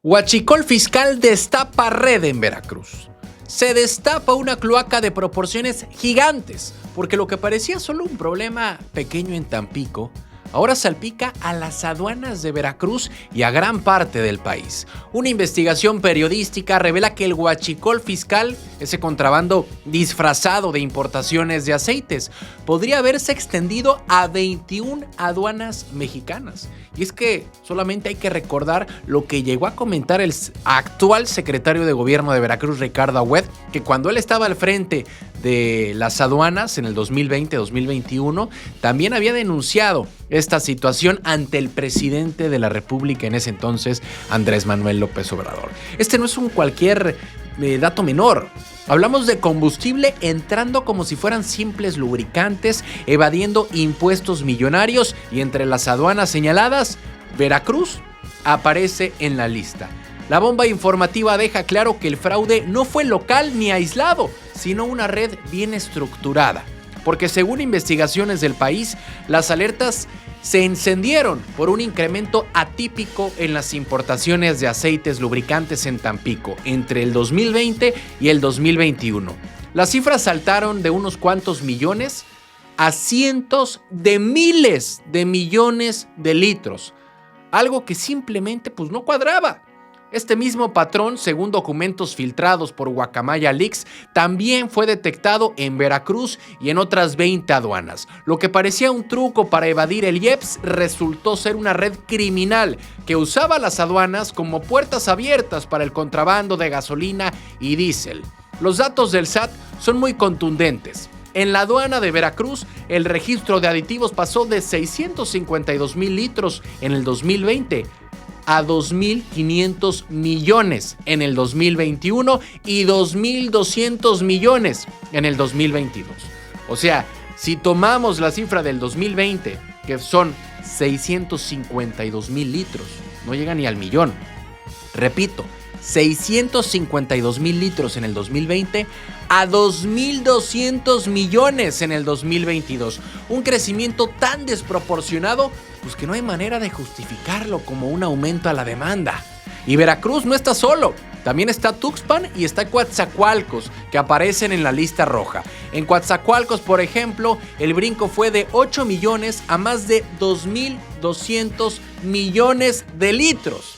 Huachicol fiscal destapa red en Veracruz. Se destapa una cloaca de proporciones gigantes, porque lo que parecía solo un problema pequeño en Tampico, ahora salpica a las aduanas de Veracruz y a gran parte del país. Una investigación periodística revela que el huachicol fiscal, ese contrabando disfrazado de importaciones de aceites, podría haberse extendido a 21 aduanas mexicanas. Y es que solamente hay que recordar lo que llegó a comentar el actual secretario de gobierno de Veracruz, Ricardo Agüed, que cuando él estaba al frente de las aduanas en el 2020-2021, también había denunciado esta situación ante el presidente de la República en ese entonces, Andrés Manuel López Obrador. Este no es un cualquier dato menor. Hablamos de combustible entrando como si fueran simples lubricantes, evadiendo impuestos millonarios, y entre las aduanas señaladas, Veracruz aparece en la lista. La bomba informativa deja claro que el fraude no fue local ni aislado, sino una red bien estructurada. Porque según investigaciones del país, las alertas se encendieron por un incremento atípico en las importaciones de aceites lubricantes en Tampico entre el 2020 y el 2021. Las cifras saltaron de unos cuantos millones a cientos de miles de millones de litros, algo que simplemente no cuadraba. Este mismo patrón, según documentos filtrados por Guacamaya Leaks, también fue detectado en Veracruz y en otras 20 aduanas. Lo que parecía un truco para evadir el IEPS resultó ser una red criminal que usaba las aduanas como puertas abiertas para el contrabando de gasolina y diésel. Los datos del SAT son muy contundentes. En la aduana de Veracruz, el registro de aditivos pasó de 652,000 litros en el 2020 a 2,500 millones en el 2021 y 2,200 millones en el 2022. O sea, si tomamos la cifra del 2020, que son 652,000 litros, no llega ni al millón. Repito, 652,000 litros en el 2020 a 2,200 millones en el 2022. Un crecimiento tan desproporcionado que no hay manera de justificarlo como un aumento a la demanda. Y Veracruz no está solo. También está Tuxpan y está Coatzacoalcos, que aparecen en la lista roja. En Coatzacoalcos, por ejemplo, el brinco fue de 8 millones a más de 2,200 millones de litros.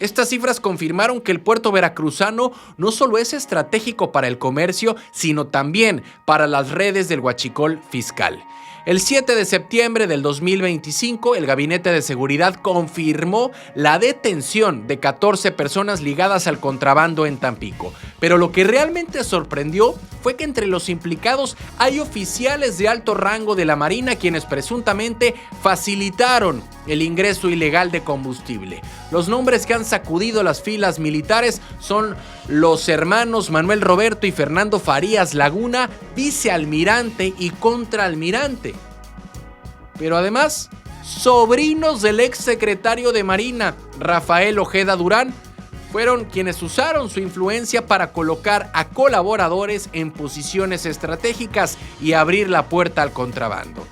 Estas cifras confirmaron que el puerto veracruzano no solo es estratégico para el comercio, sino también para las redes del huachicol fiscal. El 7 de septiembre del 2025, el Gabinete de Seguridad confirmó la detención de 14 personas ligadas al contrabando en Tampico. Pero lo que realmente sorprendió fue que entre los implicados hay oficiales de alto rango de la Marina quienes presuntamente facilitaron el ingreso ilegal de combustible. Los nombres que han sacudido las filas militares son los hermanos Manuel Roberto y Fernando Farías Laguna, vicealmirante y contraalmirante. Pero además, sobrinos del exsecretario de Marina, Rafael Ojeda Durán, fueron quienes usaron su influencia para colocar a colaboradores en posiciones estratégicas y abrir la puerta al contrabando.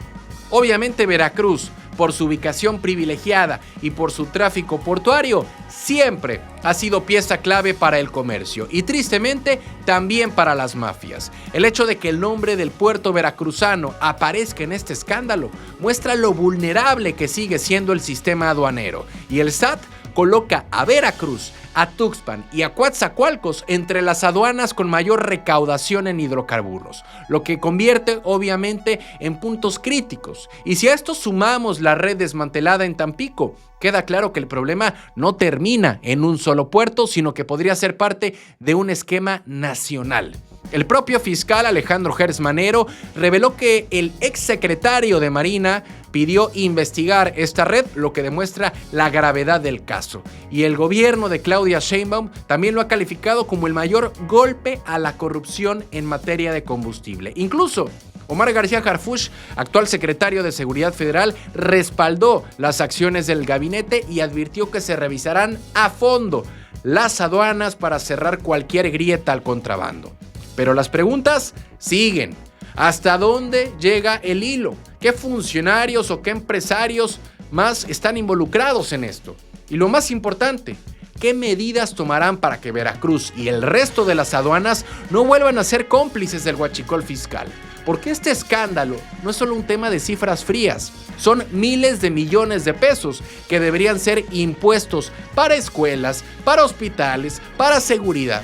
Obviamente Veracruz, por su ubicación privilegiada y por su tráfico portuario, siempre ha sido pieza clave para el comercio y tristemente también para las mafias. El hecho de que el nombre del puerto veracruzano aparezca en este escándalo muestra lo vulnerable que sigue siendo el sistema aduanero, y el SAT coloca a Veracruz, a Tuxpan y a Coatzacoalcos entre las aduanas con mayor recaudación en hidrocarburos, lo que convierte obviamente en puntos críticos. Y si a esto sumamos la red desmantelada en Tampico, queda claro que el problema no termina en un solo puerto, sino que podría ser parte de un esquema nacional. El propio fiscal Alejandro Gers Manero reveló que el exsecretario de Marina pidió investigar esta red, lo que demuestra la gravedad del caso. Y el gobierno de Claudia Sheinbaum también lo ha calificado como el mayor golpe a la corrupción en materia de combustible. Incluso Omar García Harfuch, actual secretario de Seguridad Federal, respaldó las acciones del gabinete y advirtió que se revisarán a fondo las aduanas para cerrar cualquier grieta al contrabando. Pero las preguntas siguen. ¿Hasta dónde llega el hilo? ¿Qué funcionarios o qué empresarios más están involucrados en esto? Y lo más importante, qué medidas tomarán para que Veracruz y el resto de las aduanas no vuelvan a ser cómplices del huachicol fiscal. Porque este escándalo no es solo un tema de cifras frías, son miles de millones de pesos que deberían ser impuestos para escuelas, para hospitales, para seguridad.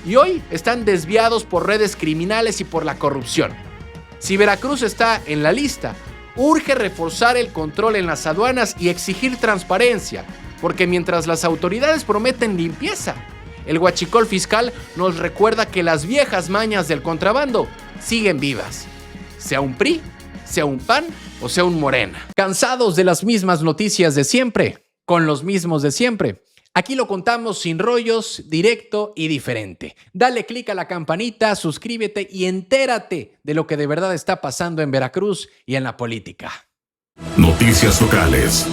Y hoy están desviados por redes criminales y por la corrupción. Si Veracruz está en la lista, urge reforzar el control en las aduanas y exigir transparencia, porque mientras las autoridades prometen limpieza, el huachicol fiscal nos recuerda que las viejas mañas del contrabando siguen vivas. Sea un PRI, sea un PAN o sea un Morena. ¿Cansados de las mismas noticias de siempre? Con los mismos de siempre. Aquí lo contamos sin rollos, directo y diferente. Dale click a la campanita, suscríbete y entérate de lo que de verdad está pasando en Veracruz y en la política. Noticias locales.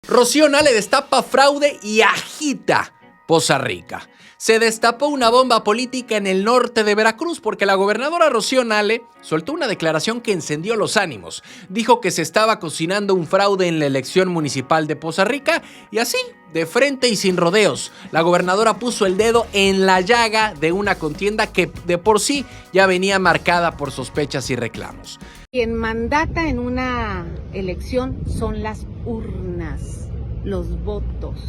Rocío Nale destapa fraude y agita Poza Rica. Se destapó una bomba política en el norte de Veracruz porque la gobernadora Rocío Nale soltó una declaración que encendió los ánimos. Dijo que se estaba cocinando un fraude en la elección municipal de Poza Rica y así, de frente y sin rodeos, la gobernadora puso el dedo en la llaga de una contienda que de por sí ya venía marcada por sospechas y reclamos. Quien mandata en una elección son las urnas, los votos.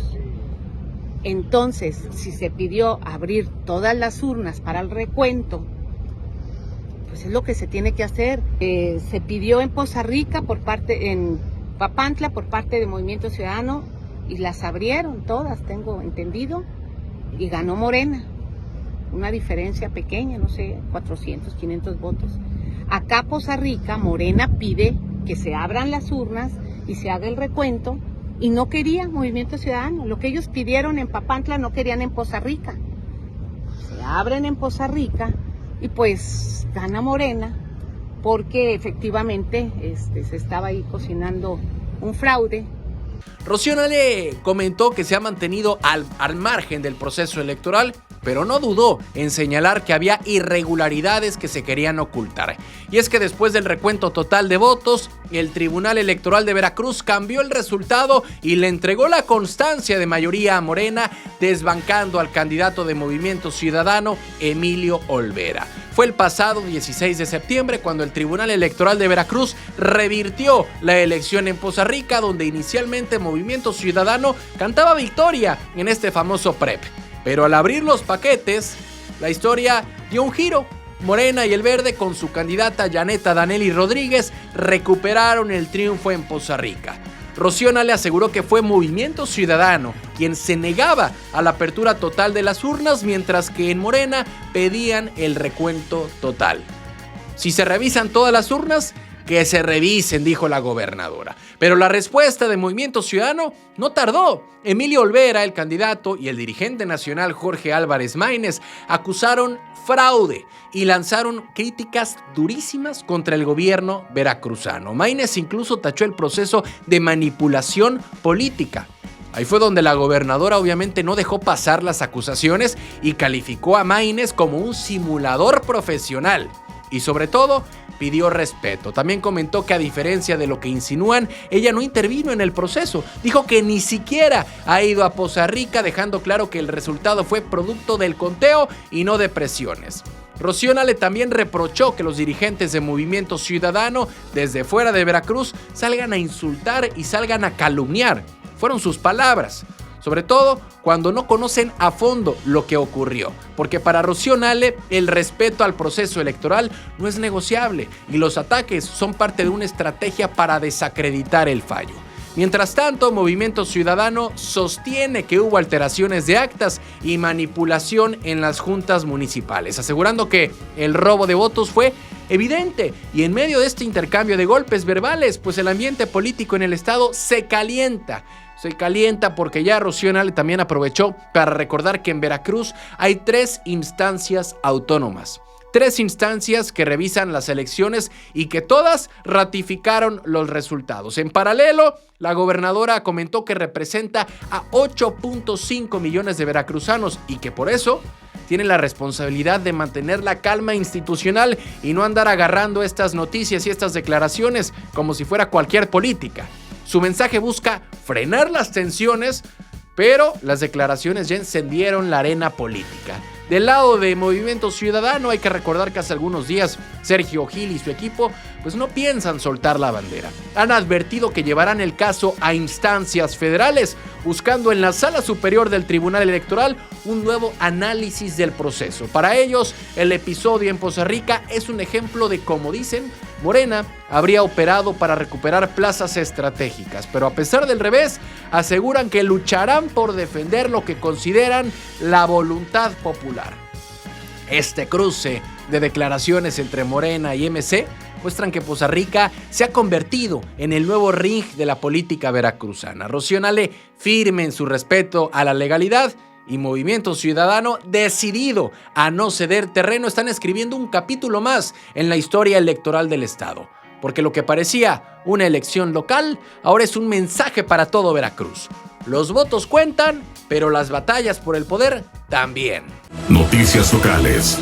Entonces, si se pidió abrir todas las urnas para el recuento, pues es lo que se tiene que hacer. Se pidió en Poza Rica en Papantla por parte de Movimiento Ciudadano y las abrieron todas, tengo entendido, y ganó Morena. Una diferencia pequeña, no sé, 400, 500 votos. Acá Poza Rica, Morena pide que se abran las urnas y se haga el recuento. Y no quería Movimiento Ciudadano. Lo que ellos pidieron en Papantla no querían en Poza Rica. Se abren en Poza Rica y pues gana Morena porque efectivamente se estaba ahí cocinando un fraude. Rocío Nale comentó que se ha mantenido al margen del proceso electoral, pero no dudó en señalar que había irregularidades que se querían ocultar. Y es que después del recuento total de votos, el Tribunal Electoral de Veracruz cambió el resultado y le entregó la constancia de mayoría a Morena, desbancando al candidato de Movimiento Ciudadano, Emilio Olvera. Fue el pasado 16 de septiembre cuando el Tribunal Electoral de Veracruz revirtió la elección en Poza Rica, donde inicialmente Movimiento Ciudadano cantaba victoria en este famoso PREP. Pero al abrir los paquetes, la historia dio un giro. Morena y el Verde, con su candidata Janeta Danelli Rodríguez, recuperaron el triunfo en Poza Rica. Rocío Nale aseguró que fue Movimiento Ciudadano quien se negaba a la apertura total de las urnas, mientras que en Morena pedían el recuento total. Si se revisan todas las urnas, que se revisen, dijo la gobernadora. Pero la respuesta de Movimiento Ciudadano no tardó. Emilio Olvera, el candidato, y el dirigente nacional Jorge Álvarez Maínez acusaron fraude y lanzaron críticas durísimas contra el gobierno veracruzano. Maínez incluso tachó el proceso de manipulación política. Ahí fue donde la gobernadora obviamente no dejó pasar las acusaciones y calificó a Maínez como un simulador profesional. Y sobre todo, pidió respeto. También comentó que a diferencia de lo que insinúan, ella no intervino en el proceso. Dijo que ni siquiera ha ido a Poza Rica, dejando claro que el resultado fue producto del conteo y no de presiones. Rocío Nale también reprochó que los dirigentes de Movimiento Ciudadano desde fuera de Veracruz salgan a insultar y salgan a calumniar. Fueron sus palabras. Sobre todo cuando no conocen a fondo lo que ocurrió, porque para Rocío Nale el respeto al proceso electoral no es negociable y los ataques son parte de una estrategia para desacreditar el fallo. Mientras tanto, Movimiento Ciudadano sostiene que hubo alteraciones de actas y manipulación en las juntas municipales, asegurando que el robo de votos fue evidente y en medio de este intercambio de golpes verbales, pues el ambiente político en el estado se calienta porque ya Rocío Nale también aprovechó para recordar que en Veracruz hay 3 instancias autónomas. 3 instancias que revisan las elecciones y que todas ratificaron los resultados. En paralelo, la gobernadora comentó que representa a 8.5 millones de veracruzanos y que por eso tiene la responsabilidad de mantener la calma institucional y no andar agarrando estas noticias y estas declaraciones como si fuera cualquier política. Su mensaje busca frenar las tensiones, Pero las declaraciones ya encendieron la arena política. Del lado de Movimiento Ciudadano hay que recordar que hace algunos días Sergio Gil y su equipo pues no piensan soltar la bandera. Han advertido que llevarán el caso a instancias federales, buscando en la Sala Superior del Tribunal Electoral un nuevo análisis del proceso. Para ellos, el episodio en Poza Rica es un ejemplo de cómo dicen, Morena habría operado para recuperar plazas estratégicas, pero a pesar del revés, aseguran que lucharán por defender lo que consideran la voluntad popular. Este cruce de declaraciones entre Morena y MC muestran que Poza Rica se ha convertido en el nuevo ring de la política veracruzana. Rocío Nale firme en su respeto a la legalidad y Movimiento Ciudadano decidido a no ceder terreno están escribiendo un capítulo más en la historia electoral del estado. Porque lo que parecía una elección local ahora es un mensaje para todo Veracruz. Los votos cuentan, pero las batallas por el poder también. Noticias locales.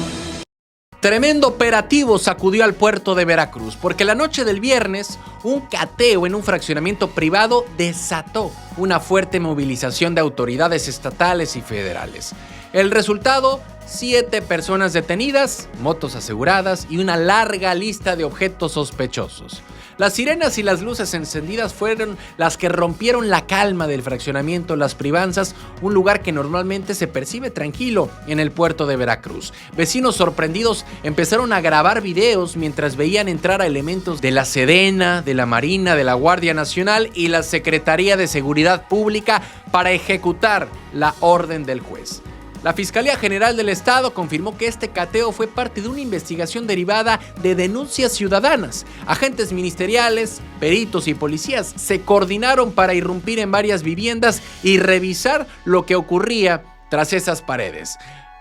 Tremendo operativo sacudió al puerto de Veracruz, porque la noche del viernes, un cateo en un fraccionamiento privado desató una fuerte movilización de autoridades estatales y federales. El resultado, 7 personas detenidas, motos aseguradas y una larga lista de objetos sospechosos. Las sirenas y las luces encendidas fueron las que rompieron la calma del fraccionamiento Las Privanzas, un lugar que normalmente se percibe tranquilo en el puerto de Veracruz. Vecinos sorprendidos empezaron a grabar videos mientras veían entrar a elementos de la Sedena, de la Marina, de la Guardia Nacional y la Secretaría de Seguridad Pública para ejecutar la orden del juez. La Fiscalía General del Estado confirmó que este cateo fue parte de una investigación derivada de denuncias ciudadanas. Agentes ministeriales, peritos y policías se coordinaron para irrumpir en varias viviendas y revisar lo que ocurría tras esas paredes.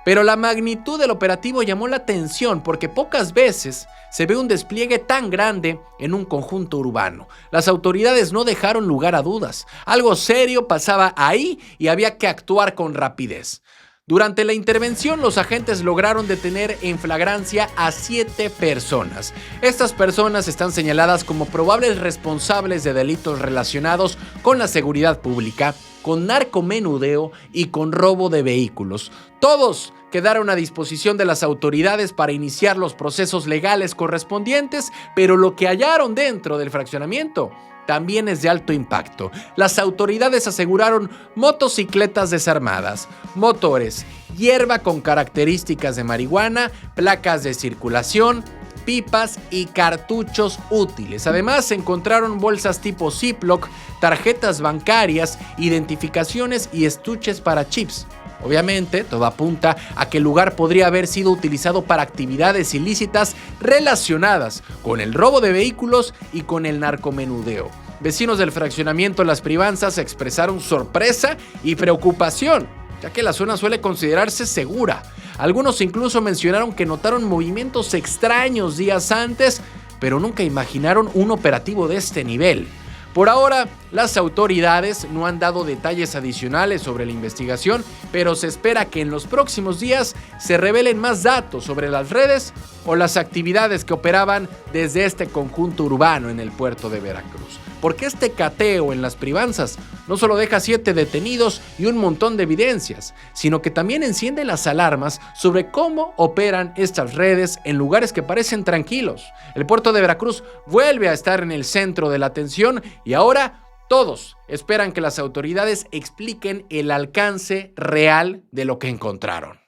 Pero la magnitud del operativo llamó la atención porque pocas veces se ve un despliegue tan grande en un conjunto urbano. Las autoridades no dejaron lugar a dudas. Algo serio pasaba ahí y había que actuar con rapidez. Durante la intervención, los agentes lograron detener en flagrancia a 7 personas. Estas personas están señaladas como probables responsables de delitos relacionados con la seguridad pública, con narcomenudeo y con robo de vehículos. Todos quedaron a disposición de las autoridades para iniciar los procesos legales correspondientes, pero lo que hallaron dentro del fraccionamiento también es de alto impacto. Las autoridades aseguraron motocicletas desarmadas, motores, hierba con características de marihuana, placas de circulación, pipas y cartuchos útiles. Además, se encontraron bolsas tipo Ziploc, tarjetas bancarias, identificaciones y estuches para chips. Obviamente, todo apunta a que el lugar podría haber sido utilizado para actividades ilícitas relacionadas con el robo de vehículos y con el narcomenudeo. Vecinos del fraccionamiento Las Privanzas expresaron sorpresa y preocupación, ya que la zona suele considerarse segura. Algunos incluso mencionaron que notaron movimientos extraños días antes, pero nunca imaginaron un operativo de este nivel. Por ahora, las autoridades no han dado detalles adicionales sobre la investigación, pero se espera que en los próximos días se revelen más datos sobre las redes o las actividades que operaban desde este conjunto urbano en el puerto de Veracruz. Porque este cateo en Las Privanzas no solo deja 7 detenidos y un montón de evidencias, sino que también enciende las alarmas sobre cómo operan estas redes en lugares que parecen tranquilos. El puerto de Veracruz vuelve a estar en el centro de la atención y ahora todos esperan que las autoridades expliquen el alcance real de lo que encontraron.